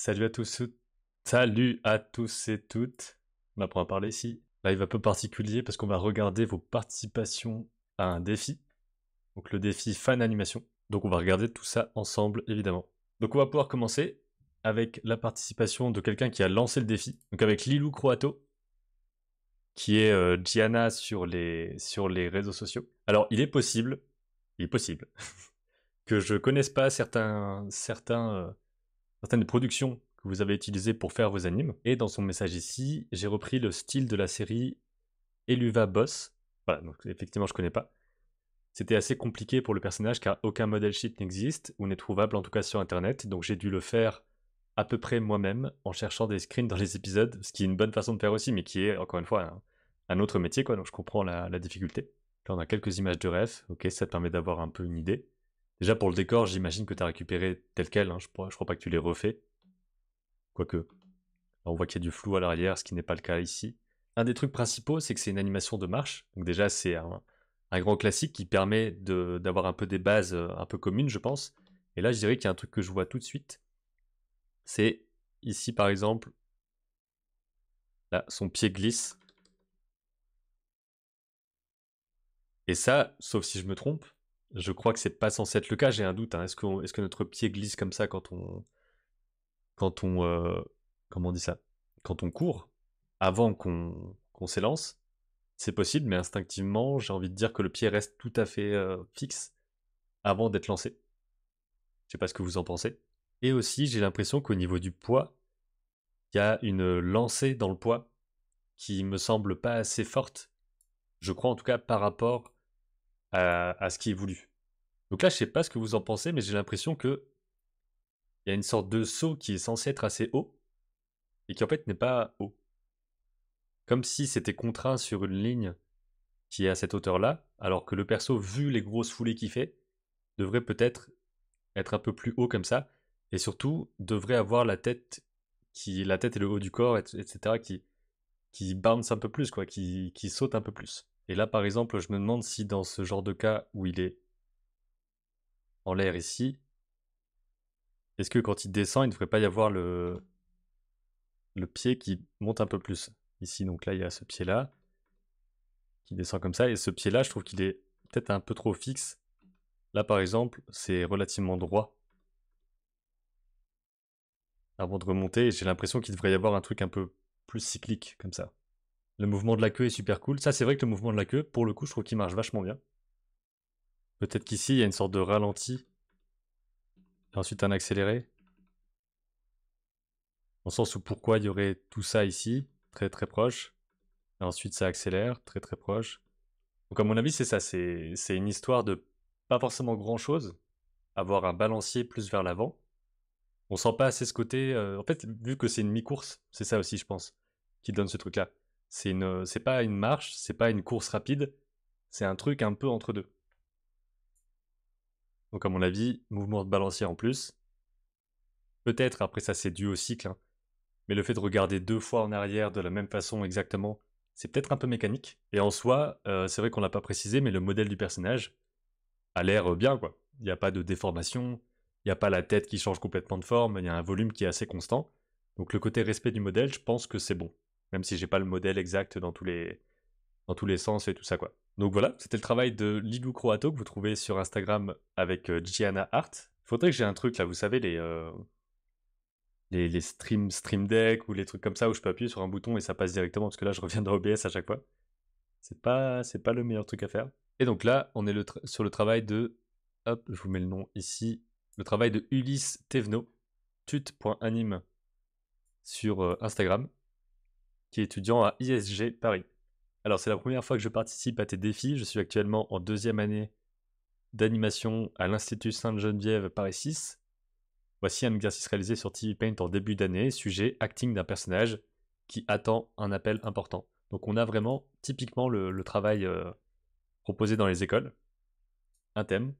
Salut à tous, salut à tous et toutes. On apprend à parler ici. Live un peu particulier parce qu'on va regarder vos participations à un défi. Donc le défi fan animation. Donc on va regarder tout ça ensemble évidemment. Donc on va pouvoir commencer avec la participation de quelqu'un qui a lancé le défi. Donc avec Lilou Croato, qui est Gianna sur les réseaux sociaux. Alors il est possible que je connaisse pas certaines productions que vous avez utilisées pour faire vos animes. Et dans son message ici, j'ai repris le style de la série Eluva Boss. Voilà, donc effectivement, je connais pas. C'était assez compliqué pour le personnage car aucun model sheet n'existe ou n'est trouvable en tout cas sur internet. Donc j'ai dû le faire à peu près moi-même en cherchant des screens dans les épisodes, ce qui est une bonne façon de faire aussi, mais qui est encore une fois un autre métier quoi. Donc je comprends la difficulté. Là on a quelques images de ref. Ok, ça te permet d'avoir un peu une idée. Déjà pour le décor, j'imagine que tu as récupéré tel quel. Je crois pas que tu l'aies refait. Quoique, là, on voit qu'il y a du flou à l'arrière, ce qui n'est pas le cas ici. Un des trucs principaux, c'est que c'est une animation de marche. Donc déjà, c'est un grand classique qui permet d'avoir un peu des bases un peu communes, je pense. Et là, je dirais qu'il y a un truc que je vois tout de suite. C'est ici, par exemple, là, son pied glisse. Et ça, sauf si je me trompe, je crois que c'est pas censé être le cas, j'ai un doute. Est-ce que notre pied glisse comme ça quand on comment on dit ça? Quand on court, avant qu'on s'élance? C'est possible, mais instinctivement, j'ai envie de dire que le pied reste tout à fait fixe avant d'être lancé. Je sais pas ce que vous en pensez. Et aussi, j'ai l'impression qu'au niveau du poids, il y a une lancée dans le poids qui me semble pas assez forte. Je crois en tout cas par rapport à ce qui est voulu. Donc là, je sais pas ce que vous en pensez, mais j'ai l'impression que il y a une sorte de saut qui est censé être assez haut et qui en fait n'est pas haut. Comme si c'était contraint sur une ligne qui est à cette hauteur-là, alors que le perso, vu les grosses foulées qu'il fait, devrait peut-être être un peu plus haut comme ça, et surtout devrait avoir la tête et le haut du corps, etc., qui bounce un peu plus, quoi, qui saute un peu plus. Et là, par exemple, je me demande si dans ce genre de cas où il est en l'air ici, est-ce que quand il descend, il ne devrait pas y avoir le pied qui monte un peu plus ici? Donc là, il y a ce pied-là qui descend comme ça, et ce pied-là, je trouve qu'il est peut-être un peu trop fixe. Là, par exemple, c'est relativement droit avant de remonter, et j'ai l'impression qu'il devrait y avoir un truc un peu plus cyclique comme ça. Le mouvement de la queue est super cool. Ça, c'est vrai que le mouvement de la queue, pour le coup, je trouve qu'il marche vachement bien. Peut-être qu'ici, il y a une sorte de ralenti, et ensuite un accéléré. Dans le sens où pourquoi il y aurait tout ça ici, très très proche, et ensuite ça accélère, très très proche. Donc à mon avis, c'est ça, c'est une histoire de pas forcément grand-chose, avoir un balancier plus vers l'avant. On sent pas assez ce côté... en fait, vu que c'est une mi-course, c'est ça aussi, je pense, qui donne ce truc-là. C'est pas une marche, c'est pas une course rapide, c'est un truc un peu entre deux. Donc à mon avis, mouvement de balancier en plus. Peut-être, après ça c'est dû au cycle, hein, mais le fait de regarder deux fois en arrière de la même façon exactement, c'est peut-être un peu mécanique. Et en soi, c'est vrai qu'on l'a pas précisé, mais le modèle du personnage a l'air bien, quoi. Il n'y a pas de déformation, il n'y a pas la tête qui change complètement de forme, il y a un volume qui est assez constant. Donc le côté respect du modèle, je pense que c'est bon. Même si j'ai pas le modèle exact dans tous les sens et tout ça, quoi. Donc voilà, c'était le travail de Lilou Croato que vous trouvez sur Instagram avec Gianna Art. Faudrait que j'ai un truc là, vous savez, les Stream Deck ou les trucs comme ça où je peux appuyer sur un bouton et ça passe directement parce que là je reviens dans OBS à chaque fois. C'est pas le meilleur truc à faire. Et donc là, on est sur le travail de, hop, je vous mets le nom ici, le travail de Ulysse Thévenot, tut.anime sur Instagram, qui est étudiant à ISG Paris. Alors c'est la première fois que je participe à tes défis, je suis actuellement en 2e année d'animation à l'Institut Sainte-Geneviève Paris 6. Voici un exercice réalisé sur TV Paint en début d'année, sujet acting d'un personnage qui attend un appel important. Donc on a vraiment typiquement le travail proposé dans les écoles, un thème,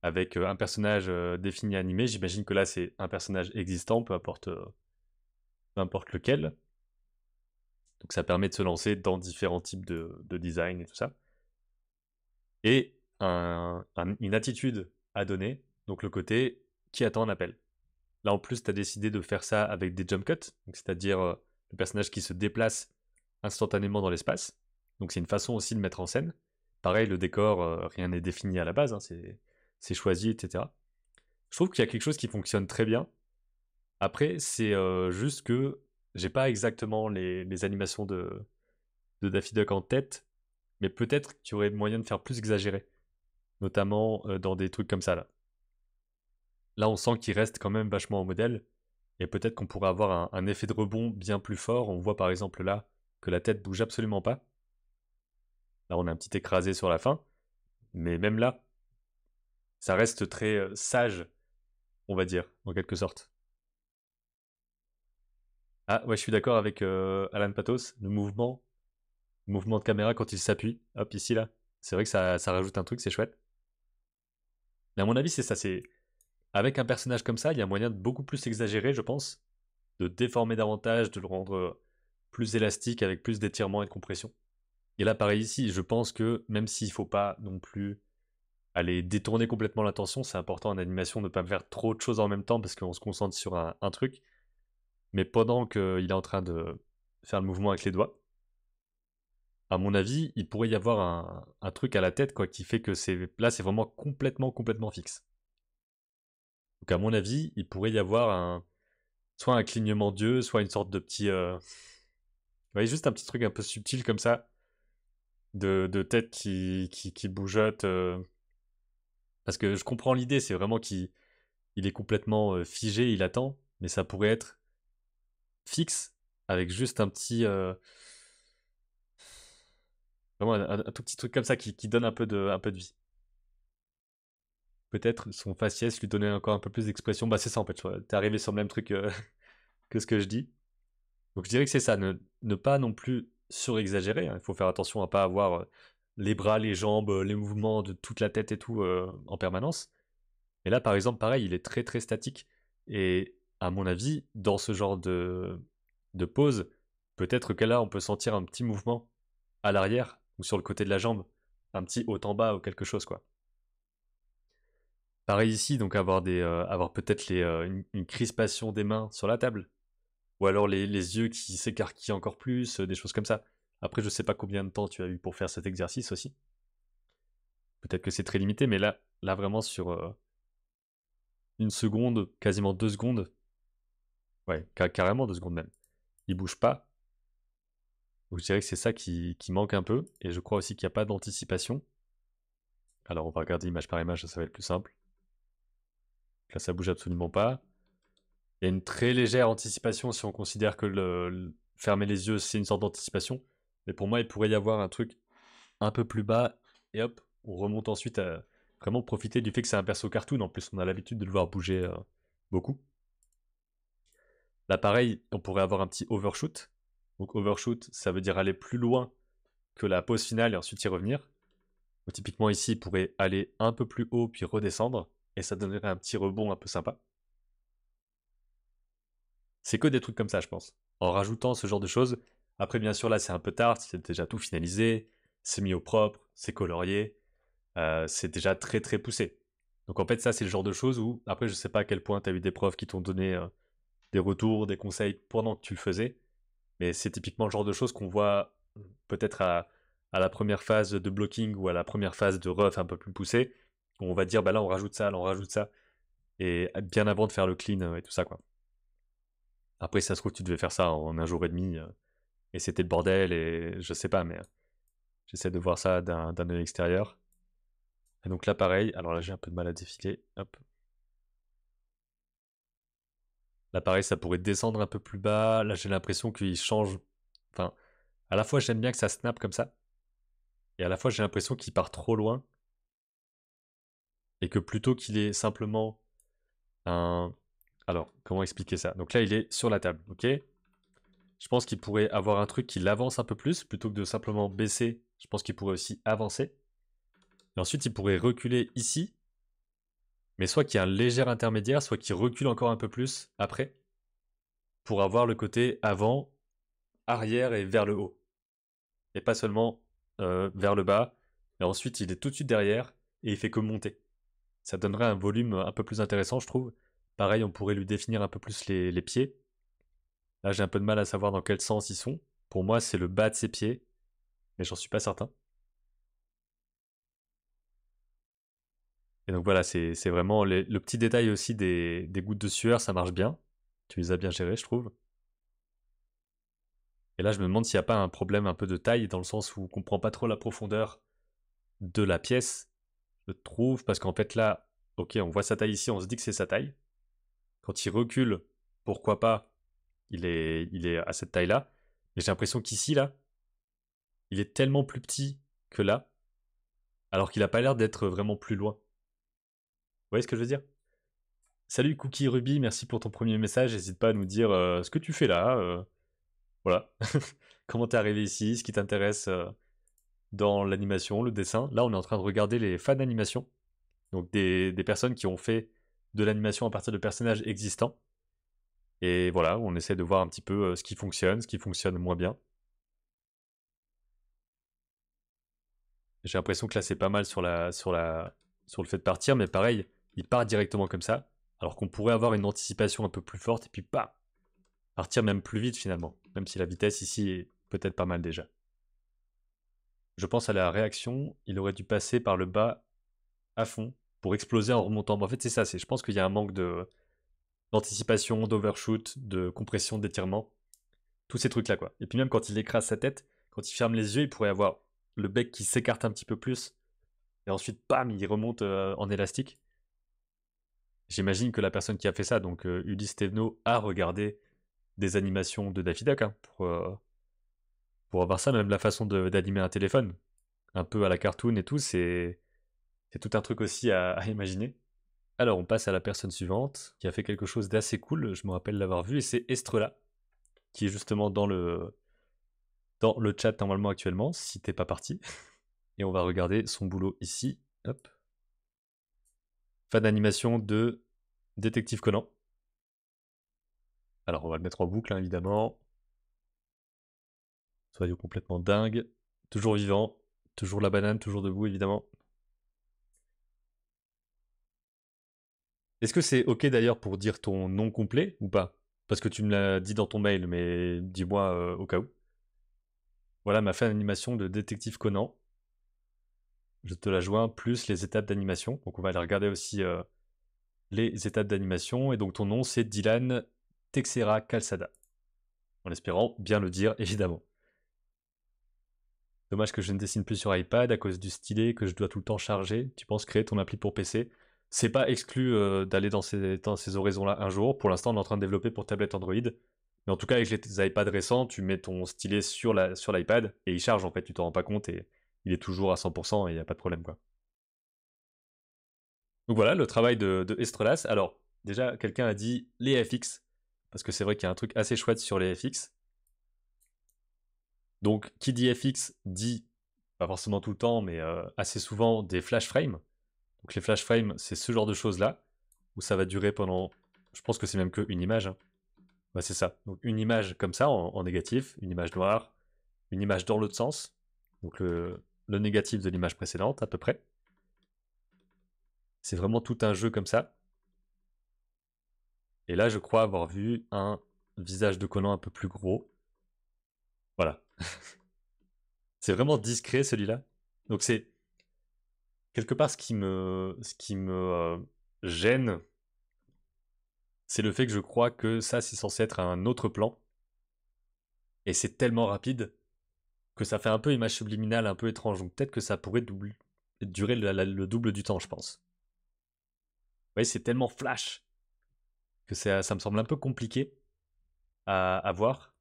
avec un personnage défini animé. J'imagine que là c'est un personnage existant, peu importe lequel. Donc ça permet de se lancer dans différents types de design et tout ça. Et une attitude à donner, donc le côté qui attend un appel. Là, en plus, tu as décidé de faire ça avec des jump cuts, donc c'est-à-dire le personnage qui se déplace instantanément dans l'espace. Donc c'est une façon aussi de mettre en scène. Pareil, le décor, rien n'est défini à la base, hein, c'est choisi, etc. Je trouve qu'il y a quelque chose qui fonctionne très bien. Après, c'est juste que j'ai pas exactement les animations de Daffy Duck en tête, mais peut-être qu'il y aurait moyen de faire plus exagéré, notamment dans des trucs comme ça là. Là, on sent qu'il reste quand même vachement au modèle, et peut-être qu'on pourrait avoir un effet de rebond bien plus fort. On voit par exemple là que la tête bouge absolument pas. Là, on a un petit écrasé sur la fin, mais même là, ça reste très sage, on va dire, en quelque sorte. Ah, ouais, je suis d'accord avec Alan Patos, le mouvement de caméra quand il s'appuie, hop, ici, là, c'est vrai que ça rajoute un truc, c'est chouette. Mais à mon avis, c'est ça, c'est... Avec un personnage comme ça, il y a moyen de beaucoup plus exagérer, je pense, de déformer davantage, de le rendre plus élastique, avec plus d'étirement et de compression. Et là, pareil ici, je pense que même s'il faut pas non plus aller détourner complètement l'attention, c'est important en animation de ne pas faire trop de choses en même temps parce qu'on se concentre sur un truc. Mais pendant qu'il est en train de faire le mouvement avec les doigts, à mon avis, il pourrait y avoir un truc à la tête quoi, qui fait que là, c'est vraiment complètement fixe. Donc à mon avis, il pourrait y avoir soit un clignement d'yeux, soit une sorte de petit... Vous voyez, juste un petit truc un peu subtil comme ça, de tête qui bougeotte. Parce que je comprends l'idée, c'est vraiment qu'il est complètement figé, il attend, mais ça pourrait être fixe avec juste un petit... vraiment un tout petit truc comme ça qui donne un peu de vie. Peut-être son faciès lui donner encore un peu plus d'expression. Bah c'est ça en fait, t'es arrivé sur le même truc que ce que je dis. Donc je dirais que c'est ça, ne pas non plus surexagérer, hein. Il faut faire attention à pas avoir les bras, les jambes, les mouvements de toute la tête et tout en permanence. Et là par exemple pareil, il est très statique. Et à mon avis, dans ce genre de pose, peut-être que là on peut sentir un petit mouvement à l'arrière ou sur le côté de la jambe, un petit haut en bas ou quelque chose quoi. Pareil ici, donc avoir peut-être une crispation des mains sur la table. Ou alors les yeux qui s'écarquillent encore plus, des choses comme ça. Après, je sais pas combien de temps tu as eu pour faire cet exercice aussi. Peut-être que c'est très limité, mais là vraiment sur une seconde, quasiment 2 secondes, ouais, carrément 2 secondes même, il bouge pas. Donc je dirais que c'est ça qui manque un peu. Et je crois aussi qu'il n'y a pas d'anticipation. Alors on va regarder image par image, ça va être plus simple. Là, ça bouge absolument pas. Il y a une très légère anticipation si on considère que fermer les yeux, c'est une sorte d'anticipation. Mais pour moi, il pourrait y avoir un truc un peu plus bas, et hop, on remonte ensuite à vraiment profiter du fait que c'est un perso cartoon. En plus, on a l'habitude de le voir bouger beaucoup. Là, pareil, on pourrait avoir un petit overshoot. Donc, overshoot, ça veut dire aller plus loin que la pause finale et ensuite y revenir. Donc, typiquement, ici, il pourrait aller un peu plus haut puis redescendre, et ça donnerait un petit rebond un peu sympa. C'est que des trucs comme ça, je pense. En rajoutant ce genre de choses. Après, bien sûr, là, c'est un peu tard, c'est déjà tout finalisé, c'est mis au propre, c'est colorié, c'est déjà très poussé. Donc en fait, ça, c'est le genre de choses où, après, je sais pas à quel point tu as eu des profs qui t'ont donné des retours, des conseils pendant que tu le faisais, mais c'est typiquement le genre de choses qu'on voit peut-être à la première phase de blocking ou à la première phase de rough un peu plus poussée, où on va dire, bah là, on rajoute ça, là, on rajoute ça, et bien avant de faire le clean et tout ça, quoi. Après, si ça se trouve, tu devais faire ça en un jour et demi, et c'était le bordel, et je sais pas, mais j'essaie de voir ça d'un œil extérieur. Et donc là, pareil, alors là, j'ai un peu de mal à défiler, hop. Là, pareil, ça pourrait descendre un peu plus bas. Là, j'ai l'impression qu'il change. Enfin, à la fois, j'aime bien que ça snap comme ça, et à la fois, j'ai l'impression qu'il part trop loin, et que plutôt qu'il est simplement un... Alors, comment expliquer ça? Donc là, il est sur la table, ok? Je pense qu'il pourrait avoir un truc qui l'avance un peu plus, plutôt que de simplement baisser. Je pense qu'il pourrait aussi avancer. Et ensuite, il pourrait reculer ici, mais soit qu'il y ait un léger intermédiaire, soit qu'il recule encore un peu plus après, pour avoir le côté avant, arrière et vers le haut. Et pas seulement vers le bas, et ensuite il est tout de suite derrière, et il fait que monter. Ça donnerait un volume un peu plus intéressant, je trouve, Pareil, on pourrait lui définir un peu plus les pieds. Là, j'ai un peu de mal à savoir dans quel sens ils sont. Pour moi, c'est le bas de ses pieds, mais j'en suis pas certain. Et donc voilà, c'est vraiment le petit détail aussi des gouttes de sueur, ça marche bien. Tu les as bien gérées, je trouve. Et là, je me demande s'il n'y a pas un problème un peu de taille, dans le sens où on comprend pas trop la profondeur de la pièce, je trouve, parce qu'en fait là, ok, on voit sa taille ici, on se dit que c'est sa taille. Quand il recule, pourquoi pas, il est à cette taille-là. Mais j'ai l'impression qu'ici, là, il est tellement plus petit que là, alors qu'il a pas l'air d'être vraiment plus loin. Vous voyez ce que je veux dire? Salut Cookie Ruby, merci pour ton premier message. N'hésite pas à nous dire ce que tu fais là. Voilà. Comment t'es arrivé ici, ce qui t'intéresse dans l'animation, le dessin. Là, on est en train de regarder les fans d'animation. Donc des personnes qui ont fait de l'animation à partir de personnages existants. Et voilà, on essaie de voir un petit peu ce qui fonctionne moins bien. J'ai l'impression que là c'est pas mal sur le fait de partir, mais pareil, il part directement comme ça, alors qu'on pourrait avoir une anticipation un peu plus forte et puis pas partir même plus vite finalement, même si la vitesse ici est peut-être pas mal déjà. Je pense à la réaction, il aurait dû passer par le bas à fond pour exploser en remontant. En fait c'est ça, je pense qu'il y a un manque d'anticipation, d'overshoot, de compression, d'étirement, tous ces trucs là quoi. Et puis même quand il écrase sa tête, quand il ferme les yeux, il pourrait avoir le bec qui s'écarte un petit peu plus et ensuite, bam, il remonte en élastique. J'imagine que la personne qui a fait ça, donc Ulysse Thévenot, a regardé des animations de Daffy Duck pour avoir ça, même la façon d'animer un téléphone, un peu à la cartoon et tout, c'est tout un truc aussi à imaginer. Alors, on passe à la personne suivante, qui a fait quelque chose d'assez cool, je me rappelle l'avoir vu, et c'est Estrella, qui est justement dans le chat normalement actuellement, si t'es pas parti. Et on va regarder son boulot ici. Hop. Fan d'animation de Détective Conan. Alors, on va le mettre en boucle, hein, évidemment. Soyons complètement dingues. Toujours vivant. Toujours la banane, toujours debout, évidemment. Est-ce que c'est ok d'ailleurs pour dire ton nom complet ou pas? Parce que tu me l'as dit dans ton mail, mais dis-moi au cas où. Voilà ma fin d'animation de Détective Conan. Je te la joins plus les étapes d'animation. Donc on va aller regarder aussi les étapes d'animation. Et donc ton nom c'est Dylan Texera Calçada. En espérant bien le dire, évidemment. Dommage que je ne dessine plus sur iPad à cause du stylet que je dois tout le temps charger. Tu penses créer ton appli pour PC? C'est pas exclu d'aller dans ces horizons-là un jour. Pour l'instant, on est en train de développer pour tablette Android. Mais en tout cas, avec les iPads récents, tu mets ton stylet sur l'iPad et il charge en fait, tu t'en rends pas compte et il est toujours à 100% et il n'y a pas de problème quoi. Donc voilà, le travail de Estrelas. Alors, déjà, quelqu'un a dit les FX, parce que c'est vrai qu'il y a un truc assez chouette sur les FX. Donc, qui dit FX dit, pas forcément tout le temps, mais assez souvent, des flash frames. Donc les flash frames, c'est ce genre de choses-là, où ça va durer pendant, je pense que c'est même qu'une image, hein. Ouais, c'est ça. Donc une image comme ça, en négatif, une image noire, une image dans l'autre sens, donc le négatif de l'image précédente, à peu près. C'est vraiment tout un jeu comme ça. Et là, je crois avoir vu un visage de Conan un peu plus gros. Voilà. C'est vraiment discret, celui-là. Donc c'est quelque part ce qui me gêne, c'est le fait que je crois que ça, c'est censé être un autre plan. Et c'est tellement rapide que ça fait un peu image subliminale, un peu étrange. Donc peut-être que ça pourrait durer le double du temps, je pense. Vous voyez, c'est tellement flash que ça me semble un peu compliqué à voir.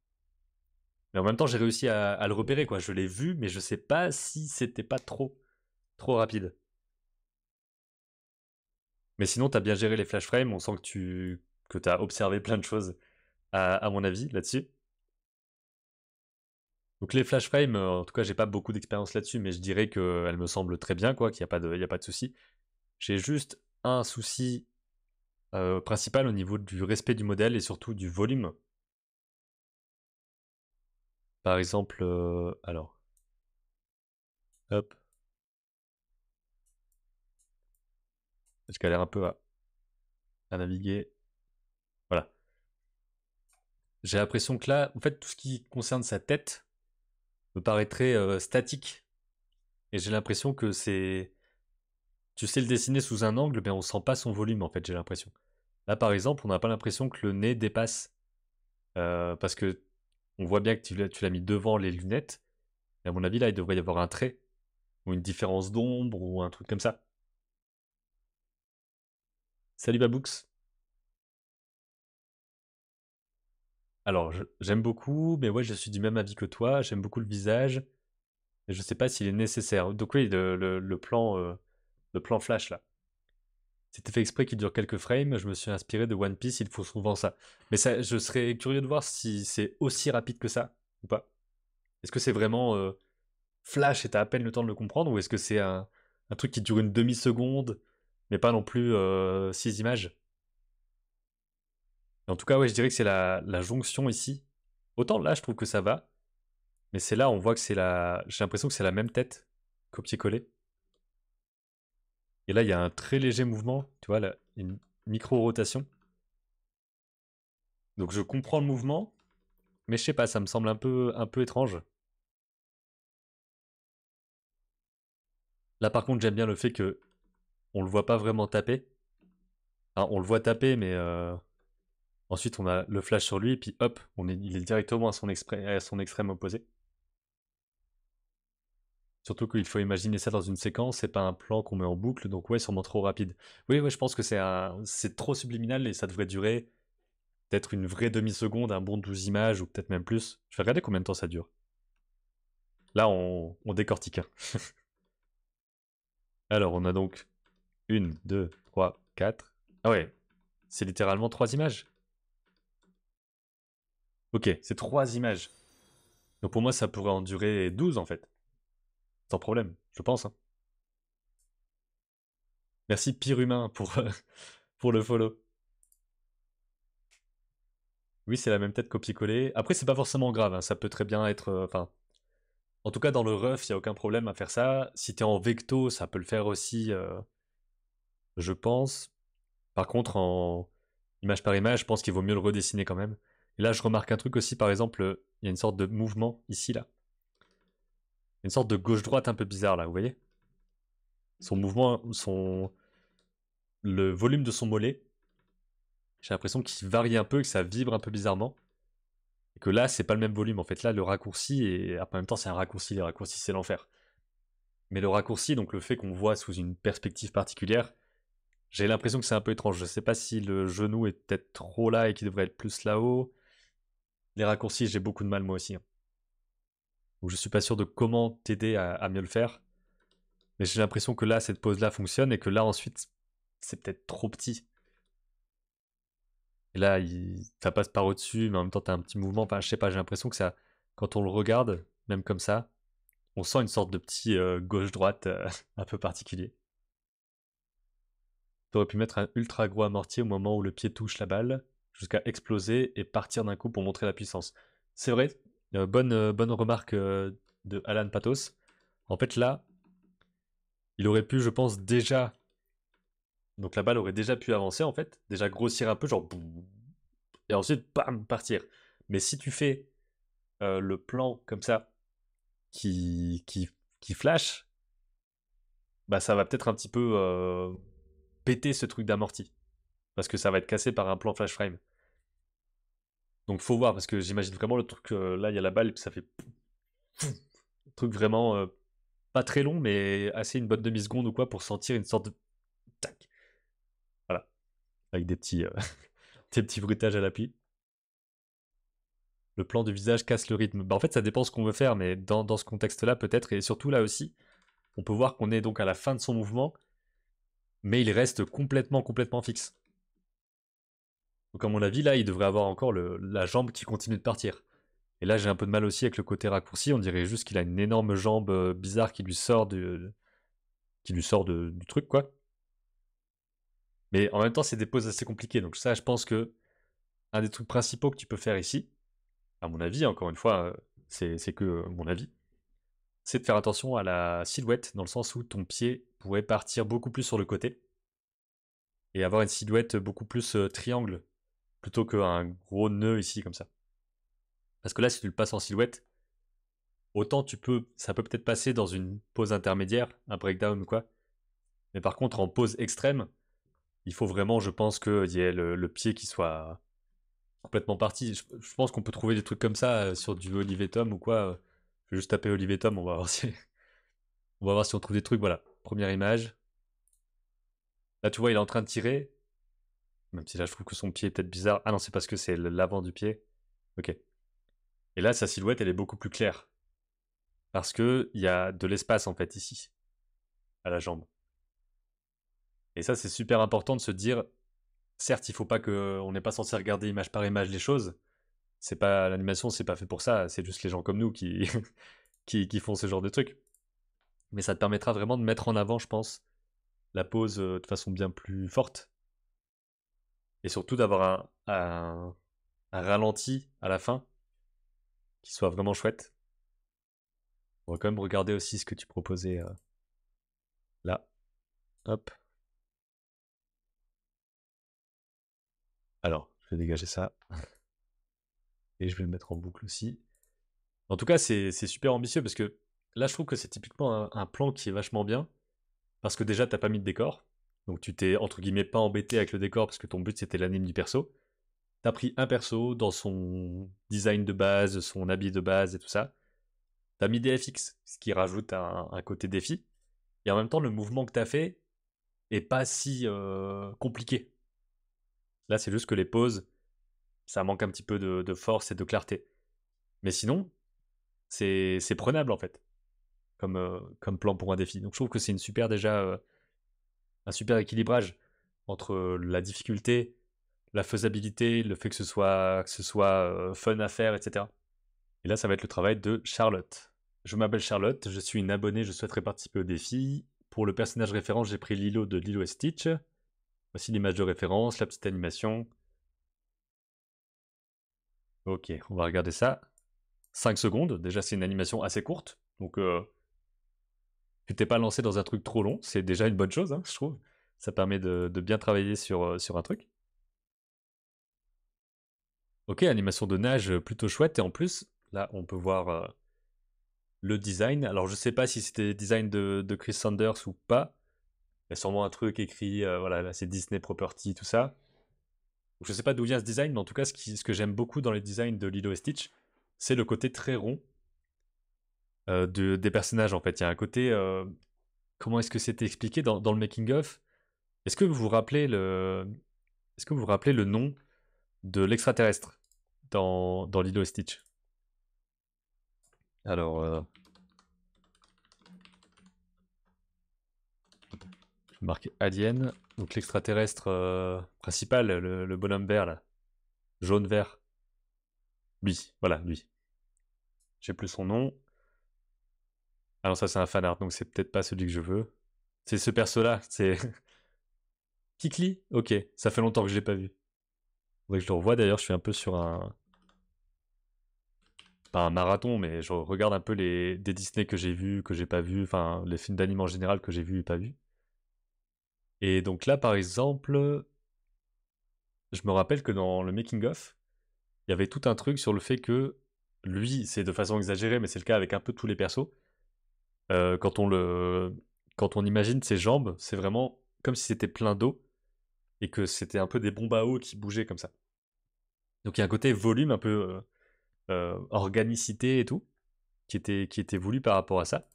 Mais en même temps, j'ai réussi à le repérer, quoi. Je l'ai vu, mais je sais pas si c'était pas trop rapide. Mais sinon, t'as bien géré les flash frames. On sent que t'as observé plein de choses, à mon avis, là-dessus. Donc les flash frames, en tout cas, j'ai pas beaucoup d'expérience là-dessus, mais je dirais qu'elles me semblent très bien, quoi, qu'il y a pas de souci. J'ai juste un souci principal au niveau du respect du modèle et surtout du volume. Par exemple, alors, hop, je galère un peu à naviguer. j'ai l'impression que là, en fait, tout ce qui concerne sa tête me paraîtrait statique. Et j'ai l'impression que c'est... Tu sais le dessiner sous un angle, mais on sent pas son volume, en fait, j'ai l'impression. Là, par exemple, on n'a pas l'impression que le nez dépasse. Parce que on voit bien que tu l'as mis devant les lunettes. Et à mon avis, là, il devrait y avoir un trait, ou une différence d'ombre, ou un truc comme ça. Salut Babooks. Alors, j'aime beaucoup, mais ouais, je suis du même avis que toi. J'aime beaucoup le visage, mais je sais pas s'il est nécessaire. Donc oui, le plan flash là. C'était fait exprès qu'il dure quelques frames. Je me suis inspiré de One Piece. Il faut souvent ça. Mais ça, je serais curieux de voir si c'est aussi rapide que ça ou pas. Est-ce que c'est vraiment flash et t'as à peine le temps de le comprendre, ou est-ce que c'est un truc qui dure une demi-seconde, mais pas non plus 6 images. En tout cas, ouais, je dirais que c'est la jonction ici. Autant là, je trouve que ça va, mais c'est là, on voit que c'est la. J'ai l'impression que c'est la même tête, copier-coller. Et là, il y a un très léger mouvement, tu vois, là, une micro-rotation. Donc je comprends le mouvement, mais je sais pas, ça me semble un peu étrange. Là, par contre, j'aime bien le fait que on le voit pas vraiment taper. Enfin, on le voit taper, mais ensuite on a le flash sur lui, et puis hop, il est directement à son extrême opposé. Surtout qu'il faut imaginer ça dans une séquence, c'est pas un plan qu'on met en boucle, donc ouais, sûrement trop rapide. Oui, ouais, je pense que c'est trop subliminal et ça devrait durer peut-être une vraie demi-seconde, un bon 12 images, ou peut-être même plus. Je vais regarder combien de temps ça dure. Là, on décortique. Hein. Alors, on a donc une, deux, trois, quatre. Ah ouais, c'est littéralement 3 images. Ok, c'est 3 images. Donc pour moi, ça pourrait en durer 12 en fait. Sans problème, je pense. Hein. Merci Pire Humain pour le follow. Oui, c'est la même tête copier-coller. Après, c'est pas forcément grave, hein. Ça peut très bien être. Enfin, en tout cas, dans le rough, il y a aucun problème à faire ça. Si t'es en vecto, ça peut le faire aussi, je pense. Par contre, en image par image, je pense qu'il vaut mieux le redessiner quand même. Et là, je remarque un truc aussi, par exemple, il y a une sorte de mouvement ici, là. Une sorte de gauche-droite un peu bizarre, là, vous voyez. Son mouvement, le volume de son mollet, j'ai l'impression qu'il varie un peu, que ça vibre un peu bizarrement. Et que là, c'est pas le même volume. En fait, là, le raccourci, et en même temps, c'est un raccourci. Les raccourcis, c'est l'enfer. Mais le raccourci, donc le fait qu'on voit sous une perspective particulière, j'ai l'impression que c'est un peu étrange. Je sais pas si le genou est peut-être trop là et qu'il devrait être plus là-haut. Les raccourcis, j'ai beaucoup de mal moi aussi. Hein. Donc je suis pas sûr de comment t'aider à mieux le faire. Mais j'ai l'impression que là, cette pose-là fonctionne et que là, ensuite, c'est peut-être trop petit. Et là, ça passe par au-dessus, mais en même temps, t'as un petit mouvement. Enfin, je sais pas, j'ai l'impression que ça, quand on le regarde, même comme ça, on sent une sorte de petit gauche-droite un peu particulier. T'aurais pu mettre un ultra gros amorti au moment où le pied touche la balle, jusqu'à exploser et partir d'un coup pour montrer la puissance. C'est vrai, bonne remarque de Alan Patos. En fait, là, il aurait pu, je pense, déjà. Donc la balle aurait déjà pu avancer, en fait, déjà grossir un peu, genre. Et ensuite, bam, partir. Mais si tu fais le plan comme ça, qui, qui, qui flash, bah ça va peut-être un petit peu péter ce truc d'amorti. Parce que ça va être cassé par un plan flash frame. Donc faut voir, parce que j'imagine vraiment le truc, là il y a la balle, et puis ça fait un truc vraiment pas très long, mais assez une bonne demi-seconde ou quoi pour sentir une sorte de tac. Voilà, avec des petits, des petits bruitages à l'appui. Le plan du visage casse le rythme. Bah en fait ça dépend ce qu'on veut faire, mais dans ce contexte-là peut-être, et surtout là aussi, on peut voir qu'on est donc à la fin de son mouvement, mais il reste complètement fixe. Donc à mon avis là il devrait avoir encore la jambe qui continue de partir. Et là, j'ai un peu de mal aussi avec le côté raccourci. On dirait juste qu'il a une énorme jambe bizarre qui lui sort, du truc, quoi. Mais en même temps, c'est des poses assez compliquées. Donc ça, je pense que un des trucs principaux que tu peux faire ici, à mon avis, encore une fois, c'est que mon avis, c'est de faire attention à la silhouette, dans le sens où ton pied pourrait partir beaucoup plus sur le côté et avoir une silhouette beaucoup plus triangle, plutôt qu'un gros nœud ici, comme ça. Parce que là, si tu le passes en silhouette, autant ça peut peut-être passer dans une pose intermédiaire, un breakdown ou quoi. Mais par contre, en pose extrême, il faut vraiment, je pense, qu'il y ait le pied qui soit complètement parti. Je pense qu'on peut trouver des trucs comme ça sur du Olivier Tom ou quoi. Je vais juste taper Olivier Tom, on va voir si, on va voir si on trouve des trucs. Voilà, première image. Là, tu vois, il est en train de tirer. Même si là, je trouve que son pied est peut-être bizarre. Ah non, c'est parce que c'est l'avant du pied. Ok. Et là, sa silhouette, elle est beaucoup plus claire. Parce que il y a de l'espace, en fait, ici, à la jambe. Et ça, c'est super important de se dire, certes, il faut pas que, on n'est pas censé regarder image par image les choses. C'est pas, l'animation, c'est pas fait pour ça. C'est juste les gens comme nous qui, qui font ce genre de trucs. Mais ça te permettra vraiment de mettre en avant, je pense, la pose de façon bien plus forte. Et surtout d'avoir un ralenti à la fin qui soit vraiment chouette. On va quand même regarder aussi ce que tu proposais là. Hop. Alors, je vais dégager ça. Et je vais le mettre en boucle aussi. En tout cas, c'est super ambitieux parce que là, je trouve que c'est typiquement un plan qui est vachement bien. Parce que déjà, t'as pas mis de décor. Donc tu t'es, entre guillemets, pas embêté avec le décor parce que ton but c'était l'anime du perso. T'as pris un perso dans son design de base, son habit de base et tout ça. T'as mis des FX, ce qui rajoute un côté défi. Et en même temps, le mouvement que t'as fait est pas si compliqué. Là, c'est juste que les poses, ça manque un petit peu de force et de clarté. Mais sinon, c'est prenable en fait, comme plan pour un défi. Donc je trouve que c'est une super déjà un super équilibrage entre la difficulté, la faisabilité, le fait que ce soit fun à faire, etc. Et là, ça va être le travail de Charlotte. Je m'appelle Charlotte, je suis une abonnée, je souhaiterais participer au défi. Pour le personnage référence, j'ai pris Lilo de Lilo et Stitch. Voici l'image de référence, la petite animation. Ok, on va regarder ça. 5 secondes, déjà c'est une animation assez courte, donc tu t'es pas lancé dans un truc trop long, c'est déjà une bonne chose, hein, je trouve. Ça permet de bien travailler sur un truc. Ok, animation de nage plutôt chouette, et en plus, là on peut voir le design. Alors je sais pas si c'était design de Chris Sanders ou pas. Il y a sûrement un truc écrit, voilà, là c'est Disney Property, tout ça. Donc, je sais pas d'où vient ce design, mais en tout cas, ce que j'aime beaucoup dans les designs de Lilo et Stitch, c'est le côté très rond des personnages en fait. Il y a un côté. Comment est-ce que c'était expliqué dans le making-of? Est-ce que vous vous rappelez Est-ce que vous vous rappelez le nom de l'extraterrestre dans Lilo et Stitch? Alors, je vais marquer Alien. Donc l'extraterrestre principal, le bonhomme vert là. Jaune-vert. Lui, voilà, lui. J'ai plus son nom. Ah non, ça c'est un fanart, donc c'est peut-être pas celui que je veux. C'est ce perso-là, c'est... Kikli? Ok, ça fait longtemps que je l'ai pas vu. Faudrait que je le revoie d'ailleurs, je suis un peu sur un... Pas un marathon, mais je regarde un peu des Disney que j'ai vus, que j'ai pas vus, enfin les films d'anime en général que j'ai vus et pas vus. Et donc là, par exemple, je me rappelle que dans le making-of, il y avait tout un truc sur le fait que lui, c'est de façon exagérée, mais c'est le cas avec un peu tous les persos, euh, quand on le... quand on imagine ses jambes, c'est vraiment comme si c'était plein d'eau, et que c'était un peu des bombes à eau qui bougeaient comme ça. Donc il y a un côté volume, un peu organicité et tout, qui était voulu par rapport à ça.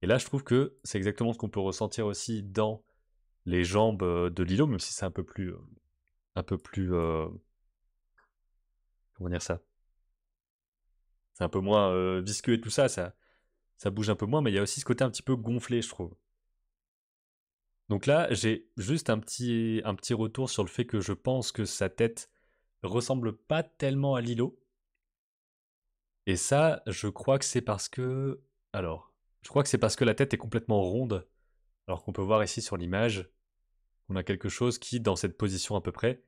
Et là, je trouve que c'est exactement ce qu'on peut ressentir aussi dans les jambes de Lilo, même si c'est un peu plus, comment dire ça, c'est un peu moins visqueux et tout ça, ça bouge un peu moins, mais il y a aussi ce côté un petit peu gonflé, je trouve. Donc là, j'ai juste un petit retour sur le fait que je pense que sa tête ressemble pas tellement à Lilo. Et ça, je crois que c'est parce que... Alors, je crois que c'est parce que la tête est complètement ronde, alors qu'on peut voir ici sur l'image, on a quelque chose qui, dans cette position à peu près,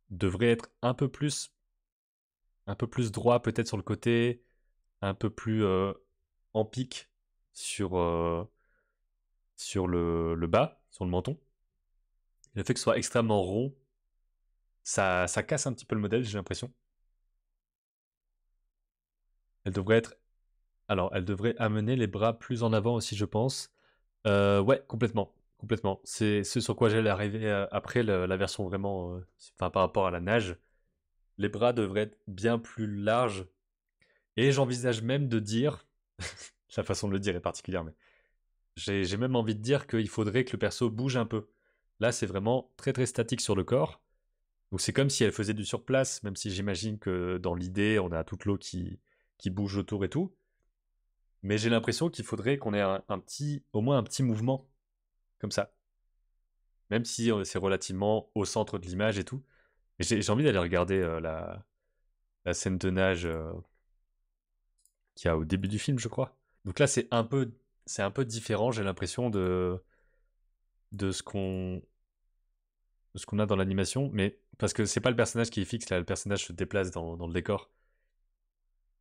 devrait être un peu plus droit peut-être sur le côté, un peu plus en pique sur, sur le bas, sur le menton. Et le fait que ce soit extrêmement rond, ça casse un petit peu le modèle, j'ai l'impression. Elle devrait être... Alors, elle devrait amener les bras plus en avant aussi, je pense. Ouais, complètement. Complètement. C'est ce sur quoi j'allais arriver après la version vraiment... Enfin, par rapport à la nage. Les bras devraient être bien plus larges. Et j'envisage même de dire... La façon de le dire est particulière, mais... J'ai même envie de dire qu'il faudrait que le perso bouge un peu. Là, c'est vraiment très très statique sur le corps. Donc c'est comme si elle faisait du surplace, même si j'imagine que dans l'idée, on a toute l'eau qui bouge autour et tout. Mais j'ai l'impression qu'il faudrait qu'on ait un petit, au moins un petit mouvement, comme ça. Même si c'est relativement au centre de l'image et tout. Et j'ai envie d'aller regarder la scène de nage qu'il y a au début du film, je crois. Donc là, c'est un peu différent, j'ai l'impression, de ce qu'on a dans l'animation. Mais parce que c'est pas le personnage qui est fixe, là, le personnage se déplace dans le décor.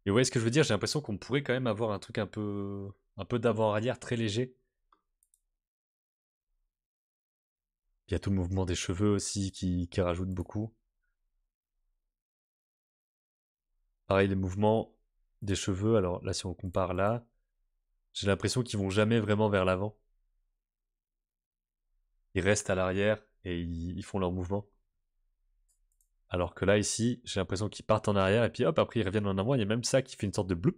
Et ouais, ce que je veux dire, j'ai l'impression qu'on pourrait quand même avoir un truc un peu d'avant-arrière très léger. Il y a tout le mouvement des cheveux aussi qui rajoute beaucoup. Pareil, les mouvements des cheveux, alors là, si on compare là, j'ai l'impression qu'ils vont jamais vraiment vers l'avant. Ils restent à l'arrière et ils font leur mouvement. Alors que là, ici, j'ai l'impression qu'ils partent en arrière et puis hop, après ils reviennent en avant. Il y a même ça qui fait une sorte de bloup.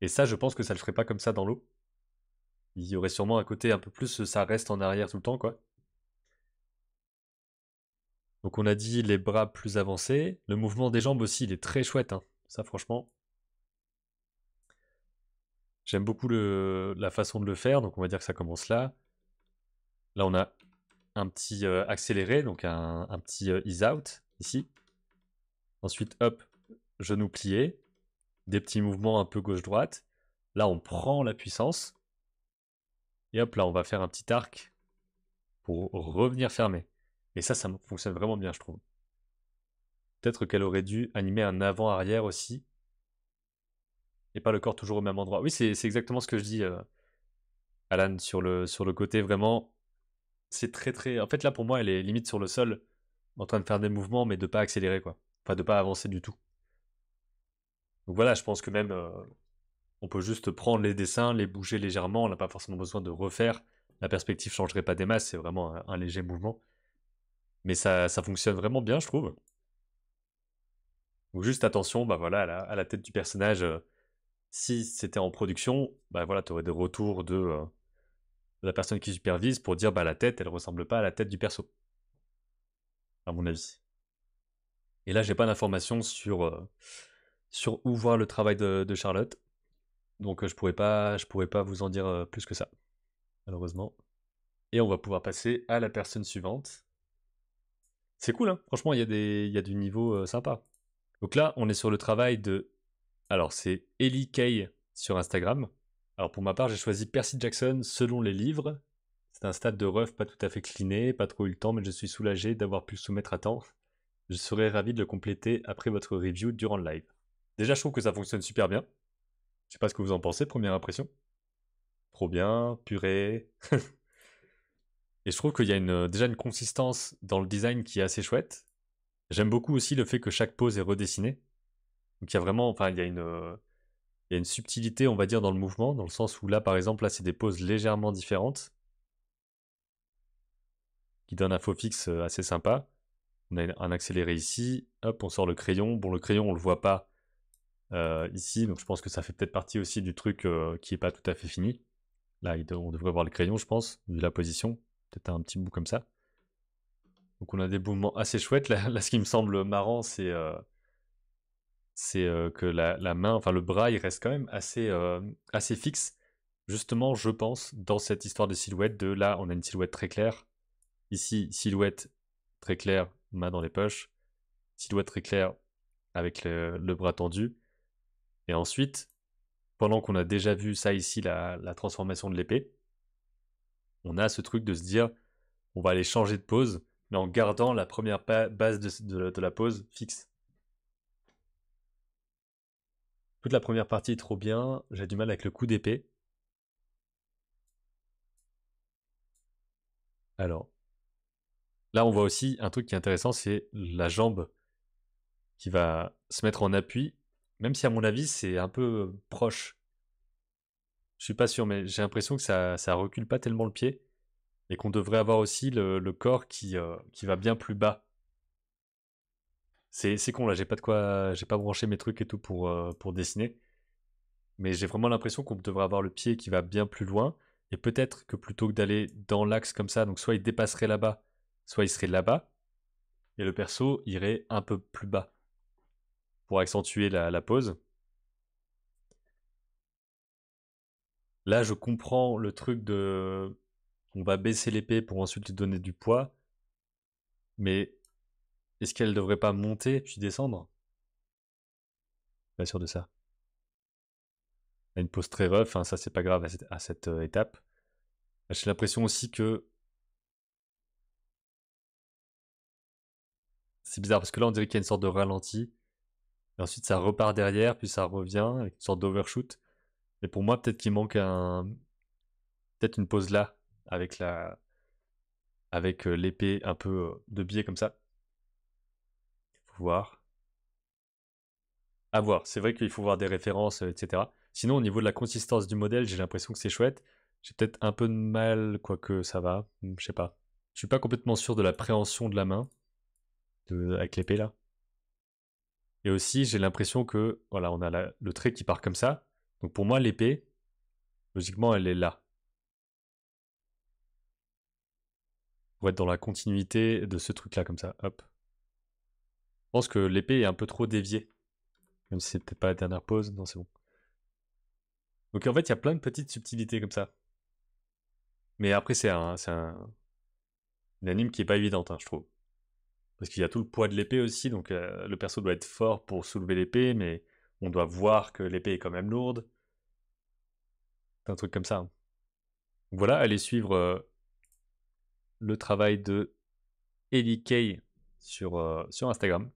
Et ça, je pense que ça le ferait pas comme ça dans l'eau. Il y aurait sûrement un côté un peu plus, ça reste en arrière tout le temps, quoi. Donc on a dit les bras plus avancés. Le mouvement des jambes aussi, il est très chouette, hein. Ça, franchement, j'aime beaucoup la façon de le faire. Donc on va dire que ça commence là. Là, on a un petit accéléré, donc un petit ease out ici. Ensuite, hop, genou plié. Des petits mouvements un peu gauche-droite. Là, on prend la puissance. Et hop, là, on va faire un petit arc pour revenir fermer. Et ça fonctionne vraiment bien, je trouve. Peut-être qu'elle aurait dû animer un avant-arrière aussi. Et pas le corps toujours au même endroit. Oui, c'est exactement ce que je dis, Alan, sur le côté vraiment. C'est très très. En fait, là, pour moi, elle est limite sur le sol, en train de faire des mouvements, mais de pas accélérer, quoi. Enfin, de pas avancer du tout. Donc voilà, je pense que même on peut juste prendre les dessins, les bouger légèrement, on n'a pas forcément besoin de refaire. La perspective changerait pas des masses, c'est vraiment un léger mouvement. Mais ça fonctionne vraiment bien, je trouve. Donc juste attention, bah voilà, à la tête du personnage, si c'était en production, bah voilà, tu aurais des retours de la personne qui supervise pour dire bah la tête, elle ressemble pas à la tête du perso, à mon avis. Et là, j'ai pas d'informations sur où voir le travail de Charlotte. Donc je pourrais pas vous en dire plus que ça, malheureusement. Et on va pouvoir passer à la personne suivante. C'est cool, hein. Franchement, il y a du niveau sympa. Donc là, on est sur le travail de... Alors, c'est Ellie Kay sur Instagram. Alors pour ma part, j'ai choisi Percy Jackson selon les livres. C'est un stade de ref pas tout à fait cliné, pas trop eu le temps, mais je suis soulagé d'avoir pu le soumettre à temps. Je serais ravi de le compléter après votre review durant le live. Déjà, je trouve que ça fonctionne super bien. Je sais pas ce que vous en pensez, première impression. Trop bien, purée. Et je trouve qu'il y a déjà une consistance dans le design qui est assez chouette. J'aime beaucoup aussi le fait que chaque pose est redessinée. Donc il y a vraiment, enfin, il y a une subtilité, on va dire, dans le mouvement, dans le sens où là, par exemple, là, c'est des poses légèrement différentes, qui donnent un faux fixe assez sympa. On a un accéléré ici, hop, on sort le crayon. Bon, le crayon, on le voit pas ici, donc je pense que ça fait peut-être partie aussi du truc qui est pas tout à fait fini. Là, on devrait voir le crayon, je pense, vu la position. Peut-être un petit bout comme ça. Donc on a des mouvements assez chouettes. Là, ce qui me semble marrant, c'est que la main, enfin le bras, il reste quand même assez fixe. Justement, je pense, dans cette histoire de silhouette, de là, on a une silhouette très claire. Ici, silhouette très claire, main dans les poches. Silhouette très claire avec le bras tendu. Et ensuite, pendant qu'on a déjà vu ça ici, la transformation de l'épée, on a ce truc de se dire, on va aller changer de pose, mais en gardant la première base de la pose fixe. Toute la première partie est trop bien, j'ai du mal avec le coup d'épée. Alors, là on voit aussi un truc qui est intéressant, c'est la jambe qui va se mettre en appui Même si à mon avis, c'est un peu proche. Je suis pas sûr, mais j'ai l'impression que ça recule pas tellement le pied et qu'on devrait avoir aussi le corps qui va bien plus bas. C'est con là, j'ai pas branché mes trucs et tout pour dessiner, mais j'ai vraiment l'impression qu'on devrait avoir le pied qui va bien plus loin et peut-être que plutôt que d'aller dans l'axe comme ça, donc soit il dépasserait là-bas, soit il serait là-bas et le perso irait un peu plus bas pour accentuer la pose. Là, je comprends le truc de on va baisser l'épée pour ensuite lui donner du poids, mais est-ce qu'elle devrait pas monter puis descendre? Pas sûr de ça. Elle a une pose très rough, hein, ça c'est pas grave à cette étape. J'ai l'impression aussi que c'est bizarre parce que là on dirait qu'il y a une sorte de ralenti, et ensuite ça repart derrière, puis ça revient avec une sorte d'overshoot. Mais pour moi, peut-être qu'il manque peut-être une pause là, avec l'épée un peu de biais comme ça. Faut voir. À voir. C'est vrai qu'il faut voir des références, etc. Sinon, au niveau de la consistance du modèle, j'ai l'impression que c'est chouette. J'ai peut-être un peu de mal, quoique ça va. Je sais pas. Je suis pas complètement sûr de la préhension de la main avec l'épée là. Et aussi, j'ai l'impression que, voilà, on a le trait qui part comme ça. Donc pour moi, l'épée, logiquement, elle est là. Pour être dans la continuité de ce truc là, comme ça. Hop. Je pense que l'épée est un peu trop déviée. Même si c'est peut-être pas la dernière pause. Non, c'est bon. Donc en fait, il y a plein de petites subtilités comme ça. Mais après, une anime qui est pas évidente, hein, je trouve. Parce qu'il y a tout le poids de l'épée aussi, donc le perso doit être fort pour soulever l'épée, mais on doit voir que l'épée est quand même lourde. C'est un truc comme ça, hein. Donc voilà, allez suivre le travail de Ellie Kay sur Instagram.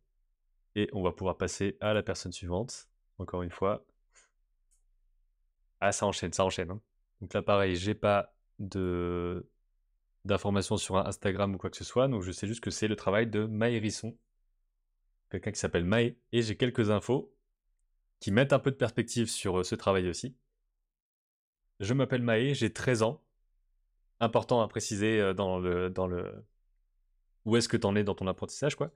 Et on va pouvoir passer à la personne suivante. Encore une fois. Ah, ça enchaîne, ça enchaîne, hein. Donc là, pareil, j'ai pas d'informations sur un Instagram ou quoi que ce soit, donc je sais juste que c'est le travail de Maërisson, quelqu'un qui s'appelle Maë, et j'ai quelques infos qui mettent un peu de perspective sur ce travail aussi. Je m'appelle Maë, j'ai 13 ans. Important à préciser dans le où est-ce que t'en es dans ton apprentissage, quoi.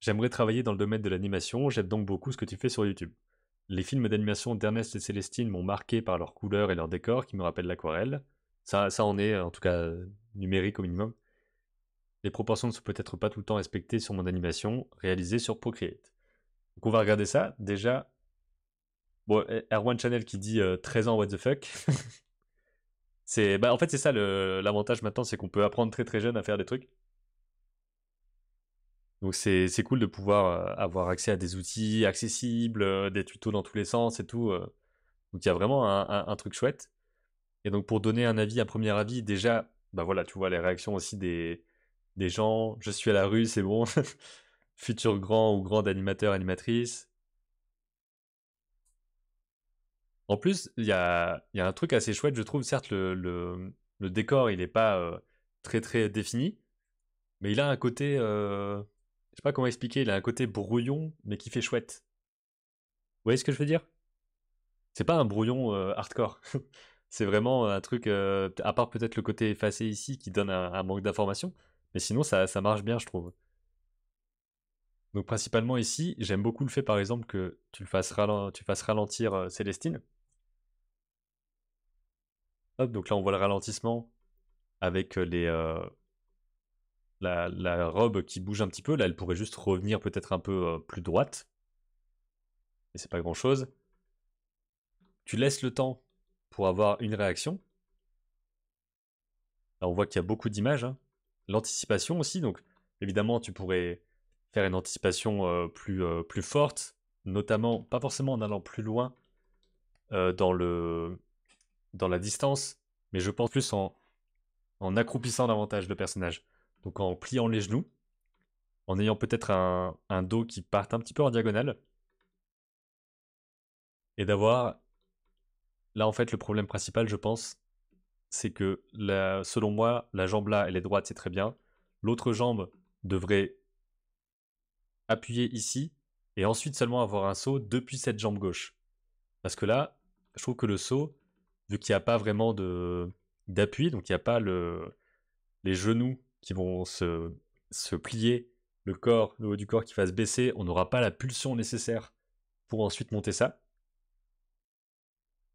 J'aimerais travailler dans le domaine de l'animation, j'aime donc beaucoup ce que tu fais sur YouTube. Les films d'animation d'Ernest et Célestine m'ont marqué par leurs couleurs et leurs décors qui me rappellent l'aquarelle. Ça en est, en tout cas, numérique au minimum. Les proportions ne sont peut-être pas tout le temps respectées sur mon animation, réalisée sur Procreate. Donc on va regarder ça. Déjà, bon, R1 Channel qui dit 13 ans, what the fuck. En fait, c'est ça l'avantage maintenant, c'est qu'on peut apprendre très très jeune à faire des trucs. Donc c'est cool de pouvoir avoir accès à des outils accessibles, des tutos dans tous les sens et tout. Donc il y a vraiment un truc chouette. Et donc pour donner un premier avis, déjà, bah voilà, tu vois les réactions aussi des gens. Je suis à la rue, c'est bon. Futur grand ou grande animateur, animatrice. En plus, il y a un truc assez chouette, je trouve. Certes, le décor, il n'est pas très très défini, mais il a un côté, je sais pas comment expliquer, il a un côté brouillon, mais qui fait chouette. Vous voyez ce que je veux dire? C'est pas un brouillon hardcore. C'est vraiment un truc, à part peut-être le côté effacé ici qui donne un manque d'information, mais sinon ça marche bien, je trouve. Donc principalement ici, j'aime beaucoup le fait par exemple que tu fasses ralentir Célestine. Hop, donc là on voit le ralentissement avec la robe qui bouge un petit peu. Là, elle pourrait juste revenir peut-être un peu plus droite, mais c'est pas grand-chose. Tu laisses le temps pour avoir une réaction. Là, on voit qu'il y a beaucoup d'images, hein. L'anticipation aussi, donc évidemment, tu pourrais faire une anticipation plus forte, notamment, pas forcément en allant plus loin dans la distance, mais je pense plus en accroupissant davantage le personnage. Donc en pliant les genoux, en ayant peut-être un dos qui parte un petit peu en diagonale, et d'avoir, là en fait le problème principal je pense, c'est que selon moi, la jambe là, elle est droite, c'est très bien. L'autre jambe devrait appuyer ici, et ensuite seulement avoir un saut depuis cette jambe gauche. Parce que là, je trouve que le saut, vu qu'il n'y a pas vraiment d'appui, donc il n'y a pas les genoux qui vont se plier, le haut du corps qui va se baisser, on n'aura pas la pulsion nécessaire pour ensuite monter ça.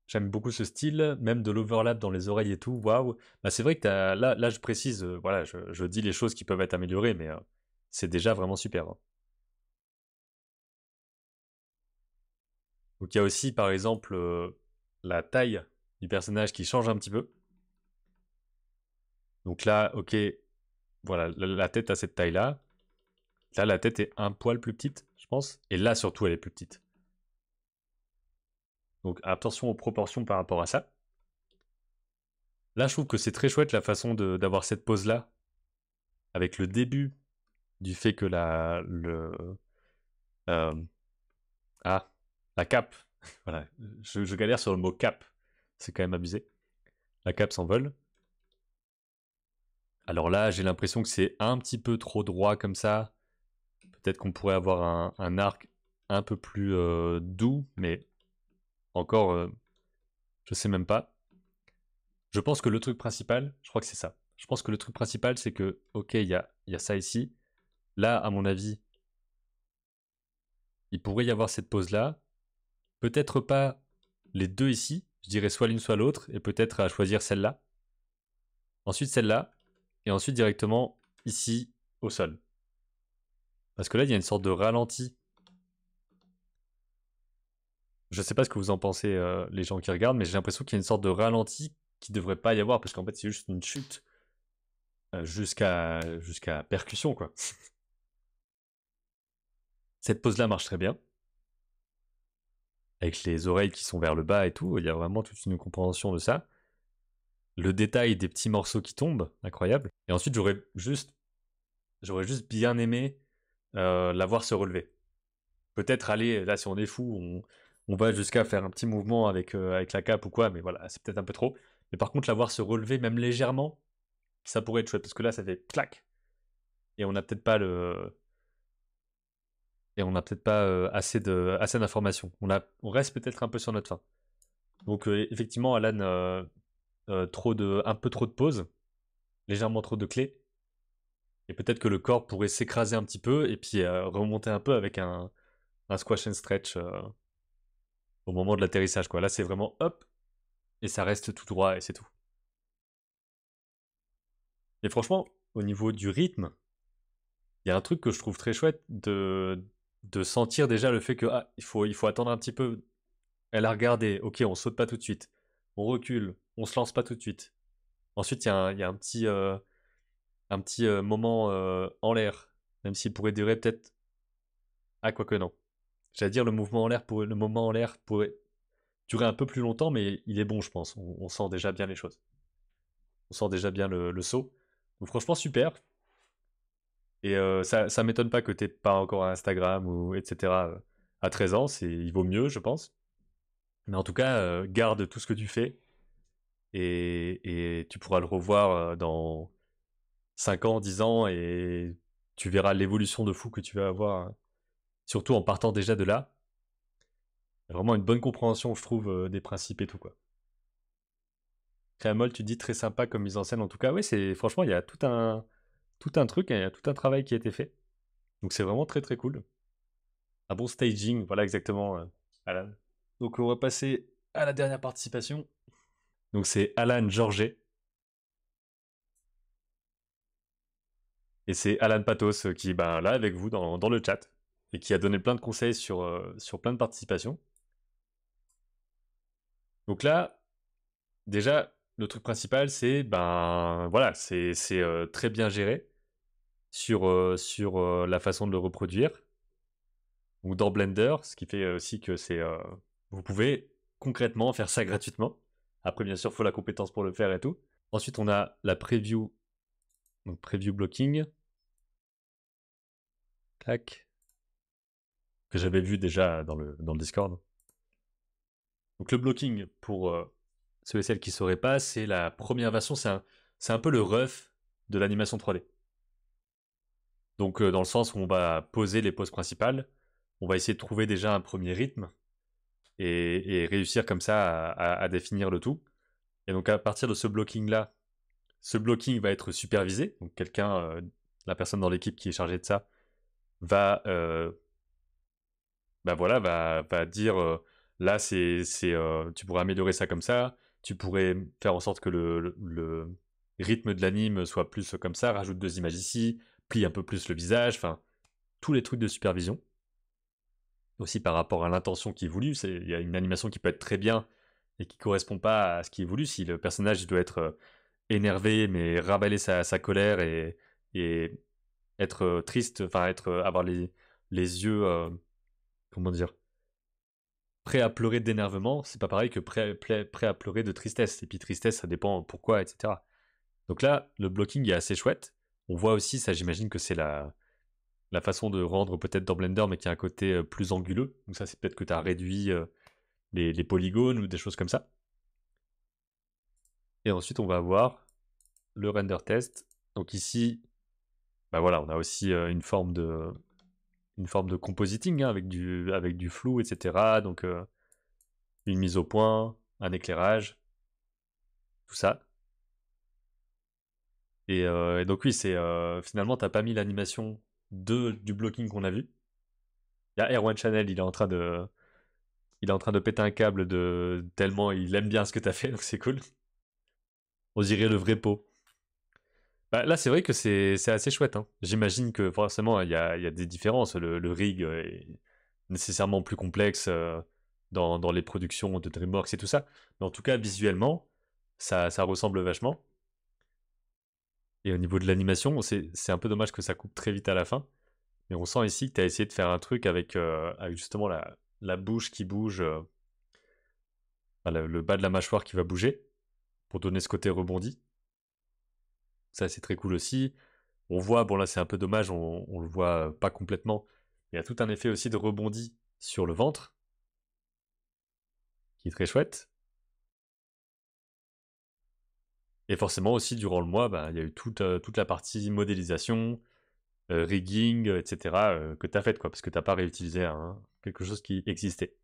J'aime beaucoup ce style, même de l'overlap dans les oreilles et tout, waouh. Bah, c'est vrai que là je précise, voilà, je dis les choses qui peuvent être améliorées, mais c'est déjà vraiment super, hein. Donc il y a aussi par exemple la taille du personnage qui change un petit peu. Donc là, ok, voilà, la tête a cette taille-là. Là, la tête est un poil plus petite, je pense. Et là, surtout, elle est plus petite. Donc attention aux proportions par rapport à ça. Là, je trouve que c'est très chouette la façon d'avoir cette pose-là, avec le début du fait que euh, la cape, voilà, je galère sur le mot cape, c'est quand même abusé. La cape s'envole. Alors là, j'ai l'impression que c'est un petit peu trop droit comme ça. Peut-être qu'on pourrait avoir un arc un peu plus doux, mais encore, je sais même pas. Je pense que le truc principal, je crois que c'est ça. Je pense que le truc principal, c'est que, ok, il y a ça ici. Là, à mon avis, il pourrait y avoir cette pose-là. Peut-être pas les deux ici. Je dirais soit l'une, soit l'autre. Et peut-être à choisir celle-là. Ensuite, celle-là. Et ensuite, directement ici, au sol. Parce que là, il y a une sorte de ralenti. Je sais pas ce que vous en pensez, les gens qui regardent, mais j'ai l'impression qu'il y a une sorte de ralenti qui devrait pas y avoir. Parce qu'en fait, c'est juste une chute jusqu'à percussion, quoi. Cette pose-là marche très bien. Avec les oreilles qui sont vers le bas et tout, il y a vraiment toute une compréhension de ça. Le détail des petits morceaux qui tombent, incroyable. Et ensuite, j'aurais juste bien aimé la voir se relever. Peut-être aller, là si on est fou, on va jusqu'à faire un petit mouvement avec la cape ou quoi, mais voilà, c'est peut-être un peu trop. Mais par contre, la voir se relever même légèrement, ça pourrait être chouette, parce que là, ça fait clac. Et on n'a peut-être pas assez d'informations. On reste peut-être un peu sur notre fin. Donc effectivement, Alan, un peu trop de pauses, légèrement trop de clés, et peut-être que le corps pourrait s'écraser un petit peu et puis remonter un peu avec un squash and stretch au moment de l'atterrissage, quoi. Là, c'est vraiment hop, et ça reste tout droit et c'est tout. Et franchement, au niveau du rythme, il y a un truc que je trouve très chouette de sentir déjà le fait que il faut attendre un petit peu. Elle a regardé, ok, on saute pas tout de suite, on recule, on se lance pas tout de suite. Ensuite, il y a un petit moment en l'air, même s'il pourrait durer peut-être. Ah, quoique non. J'allais dire le moment en l'air pourrait durer un peu plus longtemps, mais il est bon, je pense. On sent déjà bien les choses. On sent déjà bien le saut. Donc franchement, super. Et ça m'étonne pas que t'aies pas encore un Instagram ou etc. À 13 ans, il vaut mieux, je pense. Mais en tout cas, garde tout ce que tu fais et tu pourras le revoir dans 5 ans, 10 ans et tu verras l'évolution de fou que tu vas avoir, hein. Surtout en partant déjà de là. Vraiment une bonne compréhension, je trouve, des principes et tout, quoi. Créamol, tu dis très sympa comme mise en scène. En tout cas, oui, franchement, il y a tout un truc, hein, il y a tout un travail qui a été fait. Donc c'est vraiment très très cool. Un bon staging, voilà exactement, Alan. Donc on va passer à la dernière participation. Donc c'est Alan Georget. Et c'est Alan Patos qui est ben, là avec vous dans le chat. Et qui a donné plein de conseils sur plein de participations. Donc là, déjà, le truc principal, c'est ben voilà, c'est très bien géré sur la façon de le reproduire. Ou dans Blender, ce qui fait aussi que vous pouvez concrètement faire ça gratuitement. Après, bien sûr, il faut la compétence pour le faire et tout. Ensuite, on a la preview, donc preview blocking. Clac. Que j'avais vu déjà dans le Discord. Donc le blocking, pour ceux et celles qui ne sauraient pas, c'est la première version, c'est un peu le rough de l'animation 3D. Donc dans le sens où on va poser les poses principales, on va essayer de trouver déjà un premier rythme et réussir comme ça à définir le tout. Et donc à partir de ce blocking-là, ce blocking va être supervisé. Donc quelqu'un, la personne dans l'équipe qui est chargée de ça, va, bah voilà, va dire là tu pourrais améliorer ça comme ça, tu pourrais faire en sorte que le rythme de l'anime soit plus comme ça, rajoute 2 images ici, plie un peu plus le visage, enfin tous les trucs de supervision. Aussi par rapport à l'intention qui est voulue, il y a une animation qui peut être très bien et qui correspond pas à ce qui est voulu. Si le personnage il doit être énervé mais ravaler sa colère et être triste, enfin avoir les yeux, comment dire, prêt à pleurer d'énervement, c'est pas pareil que prêt à pleurer de tristesse. Et puis tristesse, ça dépend pourquoi, etc. Donc là, le blocking est assez chouette. On voit aussi, ça j'imagine que c'est la façon de rendre peut-être dans Blender, mais qui a un côté plus anguleux. Donc ça, c'est peut-être que tu as réduit les polygones ou des choses comme ça. Et ensuite, on va avoir le render test. Donc ici, bah voilà, on a aussi une forme de compositing hein, avec du flou, etc. Donc une mise au point, un éclairage, tout ça. Et donc oui, c'est finalement, t'as pas mis l'animation du blocking qu'on a vu. Il y a Erwan Chanel, il est en train de péter un câble tellement il aime bien ce que t'as fait, donc c'est cool. On dirait le vrai pot. Bah, là, c'est vrai que c'est assez chouette. Hein. J'imagine que forcément, il y a des différences. Le rig est nécessairement plus complexe dans les productions de DreamWorks et tout ça. Mais en tout cas, visuellement, ça ressemble vachement. Et au niveau de l'animation, c'est un peu dommage que ça coupe très vite à la fin. Mais on sent ici que tu as essayé de faire un truc avec justement la bouche qui bouge, enfin, le bas de la mâchoire qui va bouger, pour donner ce côté rebondi. Ça, c'est très cool aussi. On voit, bon là c'est un peu dommage, on le voit pas complètement. Il y a tout un effet aussi de rebondi sur le ventre, qui est très chouette. Et forcément aussi, durant le mois, bah, il y a eu toute la partie modélisation, rigging, etc. Que tu as faite, quoi, parce que tu n'as pas réutilisé quelque chose qui existait.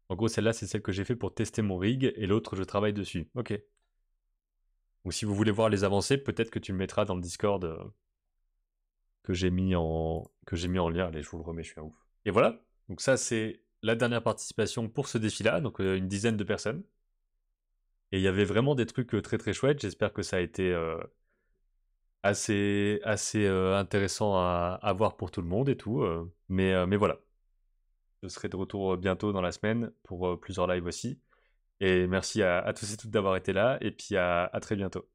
En gros, celle-là, c'est celle que j'ai fait pour tester mon rig, et l'autre, je travaille dessus. Ok. Donc si vous voulez voir les avancées, peut-être que tu le mettras dans le Discord que j'ai mis en lien. Allez, je vous le remets, je suis un ouf. Et voilà. Donc ça, c'est la dernière participation pour ce défi-là, donc une dizaine de personnes. Et il y avait vraiment des trucs très très chouettes. J'espère que ça a été assez intéressant à voir pour tout le monde et tout. Mais voilà. Je serai de retour bientôt dans la semaine pour plusieurs lives aussi. Et merci à tous et toutes d'avoir été là. Et puis à très bientôt.